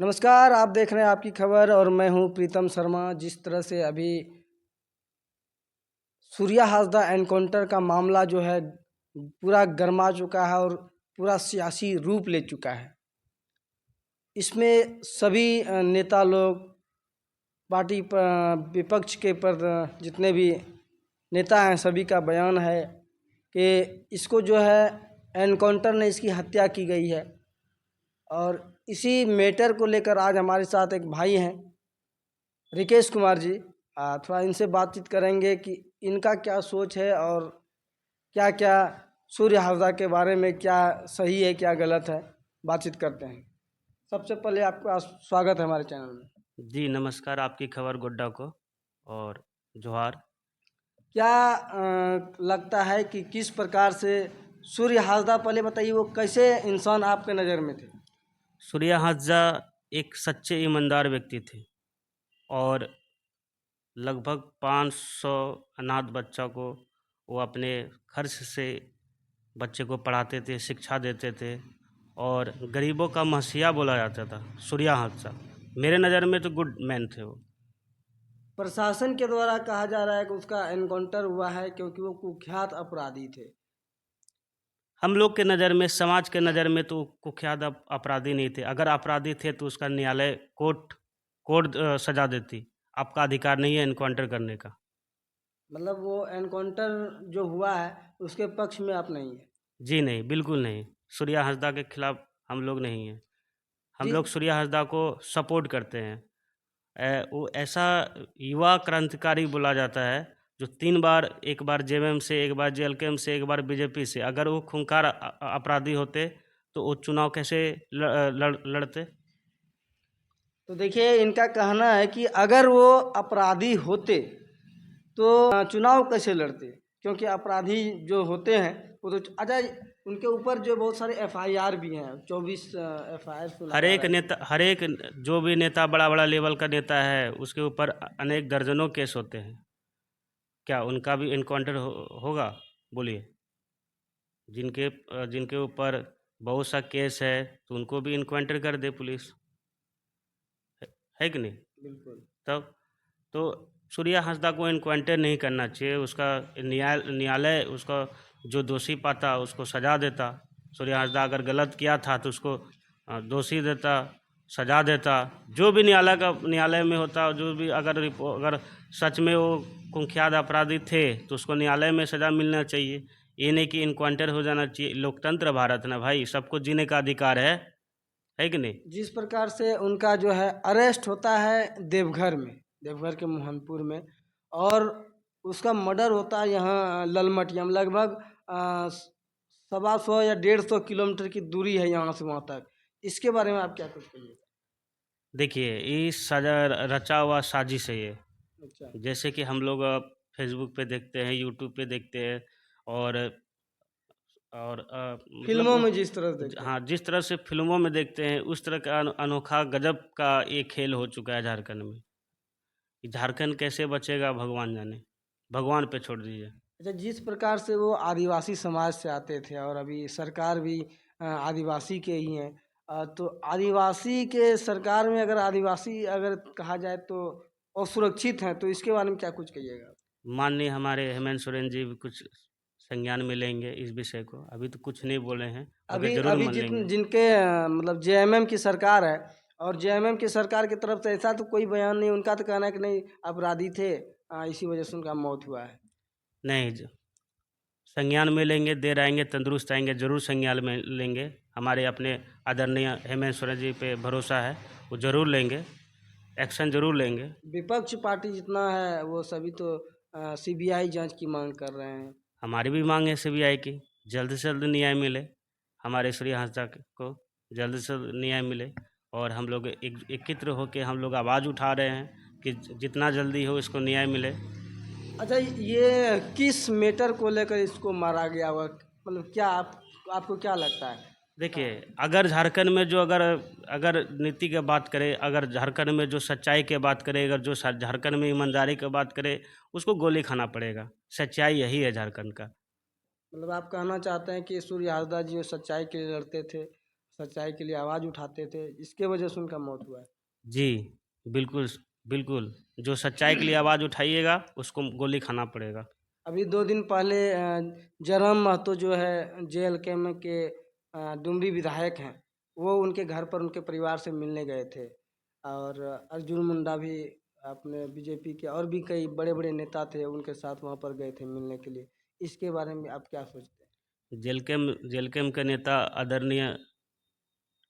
नमस्कार, आप देख रहे हैं आपकी खबर और मैं हूं प्रीतम शर्मा। जिस तरह से अभी सूर्या हासदा एनकाउंटर का मामला जो है पूरा गर्मा चुका है और पूरा सियासी रूप ले चुका है। इसमें सभी नेता लोग पार्टी विपक्ष के पर जितने भी नेता हैं सभी का बयान है कि इसको जो है एनकाउंटर ने इसकी हत्या की गई है। और इसी मैटर को लेकर आज हमारे साथ एक भाई हैं रिकेश कुमार जी। थोड़ा इनसे बातचीत करेंगे कि इनका क्या सोच है और क्या क्या सूर्य हावड़ा के बारे में क्या सही है क्या गलत है, बातचीत करते हैं। सबसे पहले आपका स्वागत है हमारे चैनल में। जी नमस्कार आपकी खबर गुड्डा को और जोहार। क्या लगता है कि किस प्रकार से सूर्य हासदा, पहले बताइए वो कैसे इंसान आपके नज़र में थे? सूर्या हासदा एक सच्चे ईमानदार व्यक्ति थे और लगभग 500 अनाथ बच्चों को वो अपने खर्च से बच्चे को पढ़ाते थे, शिक्षा देते थे और गरीबों का मसीहा बोला जाता था सूर्या हासदा। मेरे नज़र में तो गुड मैन थे वो। प्रशासन के द्वारा कहा जा रहा है कि उसका एनकाउंटर हुआ है क्योंकि वो कुख्यात अपराधी थे। हम लोग के नज़र में, समाज के नज़र में तो कुख्यात अपराधी नहीं थे। अगर अपराधी थे तो उसका न्यायालय कोर्ट सजा देती। आपका अधिकार नहीं है एनकाउंटर करने का। मतलब वो एनकाउंटर जो हुआ है उसके पक्ष में आप नहीं है? जी नहीं, बिल्कुल नहीं। सूर्या हासदा के खिलाफ हम लोग नहीं हैं। हम जी। लोग सूर्या हासदा को सपोर्ट करते हैं। वो ऐसा युवा क्रांतिकारी बोला जाता है जो 3 बार, एक बार जेएमएम से, एक बार जेएलकेएम से, एक बार बीजेपी से। अगर वो खूंखार अपराधी होते तो वो चुनाव कैसे लड़ते? तो देखिए, इनका कहना है कि अगर वो अपराधी होते तो चुनाव कैसे लड़ते, क्योंकि अपराधी जो होते हैं वो तो अच्छा, उनके ऊपर जो बहुत सारे एफआईआर भी हैं, 24 एफआईआर तो हर लगा एक रहे हैं। नेता, हर एक जो भी नेता बड़ा बड़ा लेवल का नेता है उसके ऊपर अनेक दर्जनों केस होते हैं। क्या उनका भी इनकाउंटर होगा? बोलिए। जिनके ऊपर बहुत सा केस है तो उनको भी इनकाउंटर कर दे पुलिस। है कि नहीं? बिल्कुल। तब तो सूर्या हासदा को इनकाउंटर नहीं करना चाहिए। उसका न्यायालय उसका जो दोषी पाता उसको सजा देता। सूर्या हासदा अगर गलत किया था तो उसको दोषी देता, सजा देता। जो भी न्यायालय में होता, जो भी अगर सच में वो कुख्यात अपराधी थे तो उसको न्यायालय में सज़ा मिलना चाहिए। ये नहीं कि इनकाउंटर हो जाना चाहिए। लोकतंत्र भारत ना भाई, सबको जीने का अधिकार है कि नहीं? जिस प्रकार से उनका जो है अरेस्ट होता है देवघर में, देवघर के मोहनपुर में, और उसका मर्डर होता है यहाँ ललमटिया में, लगभग 125 या 150 किलोमीटर की दूरी है यहाँ से वहाँ तक। इसके बारे में आप क्या कुछ कहिए? देखिए, ये सजा रचा हुआ साजिश है ये। अच्छा। जैसे कि हम लोग फेसबुक पे देखते हैं, यूट्यूब पे देखते हैं और मतलब फिल्मों में जिस तरह से देखते हैं। हाँ, जिस तरह से फिल्मों में देखते हैं उस तरह का अनोखा गजब का ये खेल हो चुका है झारखंड में। ये झारखंड कैसे बचेगा भगवान जाने। भगवान पे छोड़ दीजिए। अच्छा, जिस प्रकार से वो आदिवासी समाज से आते थे और अभी सरकार भी आदिवासी के ही हैं, तो आदिवासी के सरकार में अगर आदिवासी अगर कहा जाए तो असुरक्षित हैं, तो इसके बारे में क्या कुछ कहिएगा? माननीय हमारे हेमंत सोरेन जी भी कुछ संज्ञान में लेंगे इस विषय को। अभी तो कुछ नहीं बोले हैं, मगर अभी ज़रूर अभी मान लेंगे। जिनके मतलब जेएमएम की सरकार है, और जेएमएम की सरकार की तरफ से ऐसा तो कोई बयान नहीं, उनका तो कहना है कि नहीं अपराधी थे, इसी वजह से उनका मौत हुआ है। नहीं, संज्ञान में लेंगे, देर आएंगे तंदुरुस्त आएंगे, ज़रूर संज्ञान में लेंगे। हमारे अपने आदरणीय हेमंत सोरेन जी पे भरोसा है, वो ज़रूर लेंगे, एक्शन ज़रूर लेंगे। विपक्ष पार्टी जितना है वो सभी तो सीबीआई जांच की मांग कर रहे हैं। हमारी भी मांग है सीबीआई की, जल्द से जल्द न्याय मिले। हमारे सूर्या हासदा को जल्द से जल्द न्याय मिले और हम लोग एकत्र होकर हम लोग आवाज़ उठा रहे हैं कि जितना जल्दी हो इसको न्याय मिले। अच्छा, ये किस मैटर को लेकर इसको मारा गया हुआ, मतलब क्या आपको क्या लगता है? देखिए, अगर झारखंड में जो अगर अगर नीति की बात करें, अगर झारखंड में जो सच्चाई की बात करें, अगर जो झारखंड में ईमानदारी की बात करें, उसको गोली खाना पड़ेगा। सच्चाई यही है झारखंड का। मतलब आप कहना चाहते हैं कि सूर्य हासदा जी सच्चाई के लिए लड़ते थे, सच्चाई के लिए आवाज़ उठाते थे, इसके वजह से उनका मौत हुआ है। जी, बिल्कुल, बिल्कुल। जो सच्चाई के लिए आवाज़ उठाइएगा, उसको गोली खाना पड़ेगा। अभी 2 दिन पहले जयराम महतो जो है JLK में के डुमरी विधायक हैं, वो उनके घर पर उनके परिवार से मिलने गए थे। और अर्जुन मुंडा भी अपने बीजेपी के और भी कई बड़े-बड़े नेता थे, उनके साथ वहाँ पर गए थे मिलने के लिए। इसके बारे में आप क्या सोचते हैं? जेलकेम के नेता आदरणीय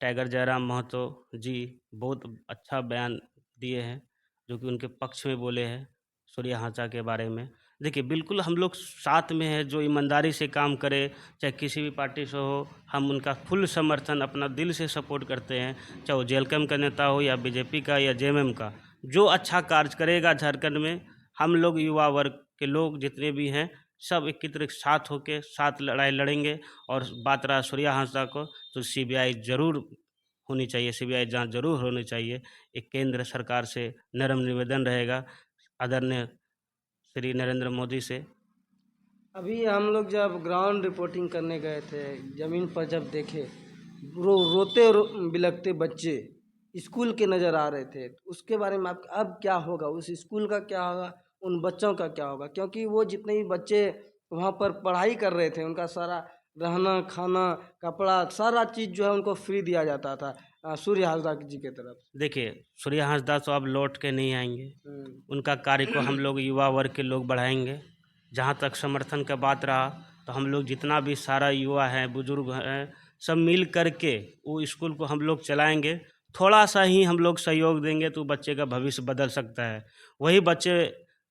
टाइगर जयराम महतो जी बहुत अच्छा बयान दिए हैं, जो कि उनके पक्ष में बोले हैं सूर्या हांसा के बारे में। देखिए, बिल्कुल हम लोग साथ में हैं, जो ईमानदारी से काम करे, चाहे किसी भी पार्टी से हो, हम उनका फुल समर्थन अपना दिल से सपोर्ट करते हैं, चाहे वो जेलकेम का नेता हो या बीजेपी का या जेएमएम का। जो अच्छा कार्य करेगा झारखंड में, हम लोग युवा वर्ग के लोग जितने भी हैं, सब एकत्रित साथ होके साथ लड़ाई लड़ेंगे। और बात रहा सूर्या हांसदा को, तो सीबीआई ज़रूर होनी चाहिए, सीबीआई जांच ज़रूर होनी चाहिए। एक केंद्र सरकार से नम्र निवेदन रहेगा आदरणीय श्री नरेंद्र मोदी से। अभी हम लोग जब ग्राउंड रिपोर्टिंग करने गए थे, ज़मीन पर जब देखे, बिलखते बच्चे स्कूल के नज़र आ रहे थे। उसके बारे में आप अब क्या होगा, उस स्कूल का क्या होगा, उन बच्चों का क्या होगा? क्योंकि वो जितने भी बच्चे वहाँ पर पढ़ाई कर रहे थे, उनका सारा रहना, खाना, कपड़ा, सारा चीज़ जो है उनको फ्री दिया जाता था सूर्य हाजरा जी की तरफ से। देखिए, सूर्या हांसदा तो अब लौट के नहीं आएंगे, हुँ। उनका कार्य को हम लोग युवा वर्ग के लोग बढ़ाएंगे। जहाँ तक समर्थन का बात रहा, तो हम लोग जितना भी सारा युवा है, बुजुर्ग हैं, सब मिल कर के वो स्कूल को हम लोग चलाएंगे। थोड़ा सा ही हम लोग सहयोग देंगे तो बच्चे का भविष्य बदल सकता है। वही बच्चे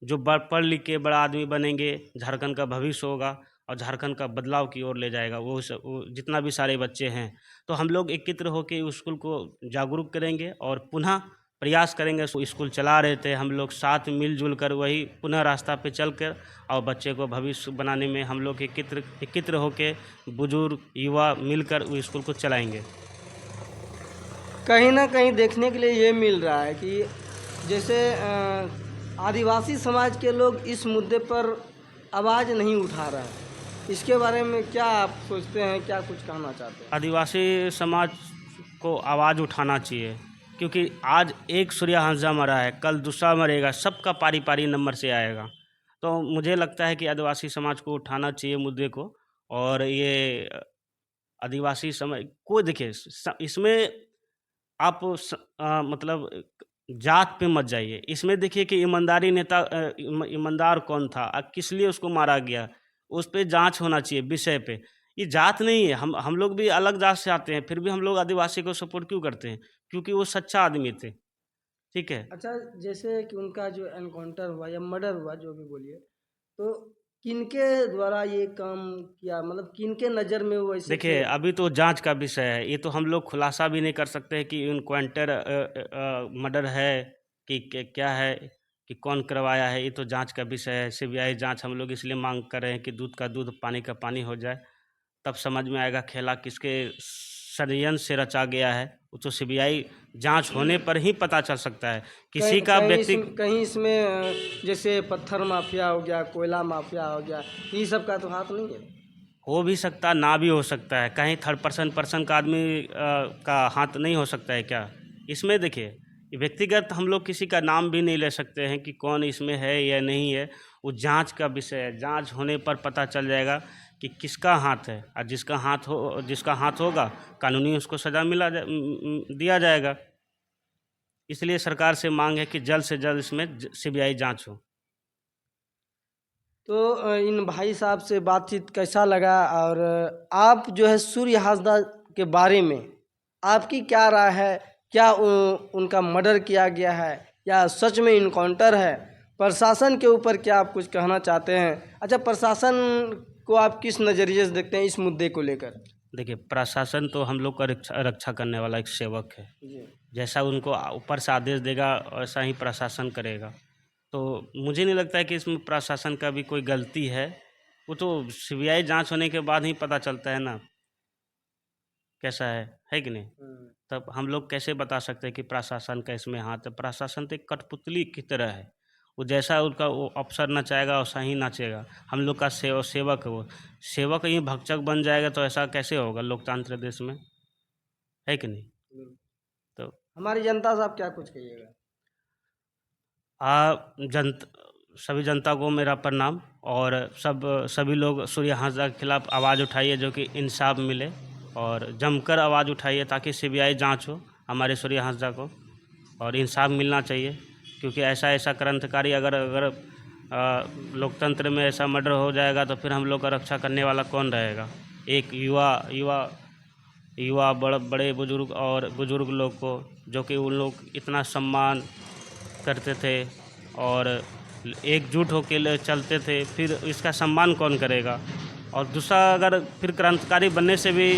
जो पढ़ लिख के बड़ा आदमी बनेंगे, झारखंड का भविष्य होगा और झारखंड का बदलाव की ओर ले जाएगा। वो जितना भी सारे बच्चे हैं, तो हम लोग एकत्र होकर उस स्कूल को जागरूक करेंगे और पुनः प्रयास करेंगे। वो स्कूल चला रहे थे, हम लोग साथ मिलजुल कर वही पुनः रास्ता पे चल कर और बच्चे को भविष्य बनाने में हम लोग एकत्र होकर बुजुर्ग युवा मिलकर वो स्कूल को चलाएंगे। कहीं न कहीं देखने के लिए ये मिल रहा है कि जैसे आदिवासी समाज के लोग इस मुद्दे पर आवाज़ नहीं उठा रहे हैं। इसके बारे में क्या आप सोचते हैं, क्या कुछ कहना चाहते हैं? आदिवासी समाज को आवाज़ उठाना चाहिए, क्योंकि आज एक सूर्या हांसदा मरा है, कल दूसरा मरेगा, सबका पारी पारी नंबर से आएगा। तो मुझे लगता है कि आदिवासी समाज को उठाना चाहिए मुद्दे को। और ये आदिवासी समाज को देखिए, इसमें आप मतलब जात पे मत जाइए। इसमें देखिए कि ईमानदारी नेता ईमानदार कौन था, किस लिए उसको मारा गया, उस पे जांच होना चाहिए विषय पे। ये जात नहीं है, हम लोग भी अलग जात से आते हैं, फिर भी हम लोग आदिवासी को सपोर्ट क्यों करते हैं? क्योंकि वो सच्चा आदमी थे। ठीक है। अच्छा, जैसे कि उनका जो एनकाउंटर हुआ या मर्डर हुआ, जो भी बोलिए, तो किनके द्वारा ये काम किया, मतलब किनके नज़र में वो ऐसे थे? देखिए, अभी तो जांच का विषय है, ये तो हम लोग खुलासा भी नहीं कर सकते हैं कि इनकाउंटर मर्डर है कि क्या है, कि कौन करवाया है। ये तो जांच का विषय है, सीबीआई जांच हम लोग इसलिए मांग कर रहे हैं कि दूध का दूध पानी का पानी हो जाए, तब समझ में आएगा खेला किसके षड्यंत्र से रचा गया है। वो तो सीबीआई जांच होने पर ही पता चल सकता है। किसी का व्यक्ति कहीं इसमें जैसे पत्थर माफिया हो गया, कोयला माफिया हो गया, ये सब का तो हाथ नहीं है? हो भी सकता, ना भी हो सकता है। कहीं थर्ड पर्सन का आदमी का हाथ नहीं हो सकता है क्या? इसमें देखिए, व्यक्तिगत हम लोग किसी का नाम भी नहीं ले सकते हैं कि कौन इसमें है या नहीं है। वो जांच का विषय है, जांच होने पर पता चल जाएगा कि किसका हाथ है। और जिसका हाथ होगा, कानूनी उसको सज़ा दिया जाएगा। इसलिए सरकार से मांग है कि जल्द से जल्द इसमें सीबीआई जांच हो। तो इन भाई साहब से बातचीत कैसा लगा, और आप जो है सूर्य हासदा के बारे में आपकी क्या राय है? क्या उनका मर्डर किया गया है या सच में इनकाउंटर है? प्रशासन के ऊपर क्या आप कुछ कहना चाहते हैं? अच्छा, प्रशासन को आप किस नज़रिए से देखते हैं इस मुद्दे को लेकर? देखिए, प्रशासन तो हम लोग का रक्षा करने वाला एक सेवक है। जी। जैसा उनको ऊपर से आदेश देगा, वैसा ही प्रशासन करेगा। तो मुझे नहीं लगता है कि इसमें प्रशासन का भी कोई गलती है। वो तो सीबीआई जांच होने के बाद ही पता चलता है ना, कैसा है कि नहीं? तब हम लोग कैसे बता सकते हैं कि प्रशासन का इसमें हाथ है? प्रशासन तो एक कठपुतली की तरह है। वो जैसा उनका वो अफसर नचाएगा वैसा ही नाचेगा। हम लोग का सेवक है वो। सेवक ही भक्षक बन जाएगा तो ऐसा कैसे होगा लोकतंत्र देश में? है कि नहीं। तो हमारी जनता से आप क्या कुछ कहिएगा? सभी जनता को मेरा प्रणाम, और सभी लोग सूर्य हांसदा के खिलाफ आवाज़ उठाइए, जो कि इंसाफ मिले, और जमकर आवाज़ उठाइए ताकि सीबीआई जांच हो हमारे सूर्य हांसदा को, और इंसाफ मिलना चाहिए। क्योंकि ऐसा क्रांतिकारी अगर अगर लोकतंत्र में ऐसा मर्डर हो जाएगा तो फिर हम लोग का रक्षा करने वाला कौन रहेगा। एक युवा बड़े बुजुर्ग लोग को, जो कि उन लोग इतना सम्मान करते थे और एकजुट होकर चलते थे, फिर इसका सम्मान कौन करेगा। और दूसरा, अगर फिर क्रांतिकारी बनने से भी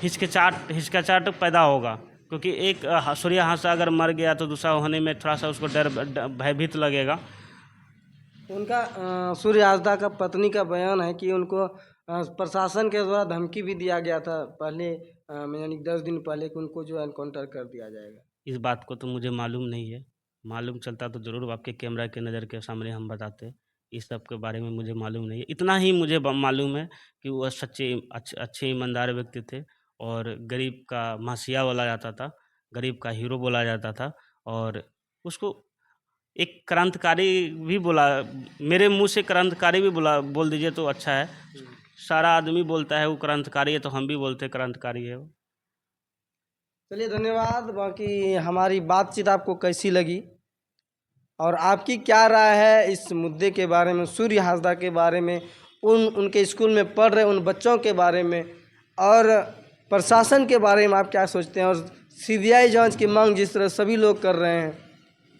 हिचकिचाहट पैदा होगा, क्योंकि एक सूर्य हांसदा अगर मर गया तो दूसरा होने में थोड़ा सा उसको भयभीत लगेगा। उनका सूर्य हांसदा का पत्नी का बयान है कि उनको प्रशासन के द्वारा धमकी भी दिया गया था पहले, यानी 10 दिन पहले, कि उनको जो एनकाउंटर कर दिया जाएगा। इस बात को तो मुझे मालूम नहीं है, मालूम चलता तो ज़रूर आपके कैमरा के नज़र के सामने हम बताते। इस सब के बारे में मुझे मालूम नहीं है। इतना ही मुझे मालूम है कि वो सच्चे अच्छे ईमानदार व्यक्ति थे, और गरीब का मासिया बोला जाता था, गरीब का हीरो बोला जाता था, और उसको एक क्रांतिकारी भी बोला, मेरे मुंह से क्रांतिकारी भी बोल दीजिए तो अच्छा है। सारा आदमी बोलता है वो क्रांतिकारी है, तो हम भी बोलते क्रांतिकारी है वो। चलिए, धन्यवाद। बाकी हमारी बातचीत आपको कैसी लगी और आपकी क्या राय है इस मुद्दे के बारे में, सूर्य हांसदा के बारे में, उनके स्कूल में पढ़ रहे उन बच्चों के बारे में, और प्रशासन के बारे में आप क्या सोचते हैं, और सीबीआई जांच की मांग जिस तरह सभी लोग कर रहे हैं,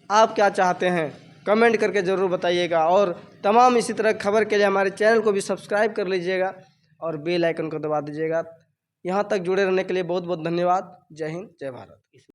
आप क्या चाहते हैं? कमेंट करके ज़रूर बताइएगा, और तमाम इसी तरह खबर के लिए हमारे चैनल को भी सब्सक्राइब कर लीजिएगा और बेल आइकन को दबा दीजिएगा। यहाँ तक जुड़े रहने के लिए बहुत बहुत धन्यवाद। जय हिंद, जय भारत।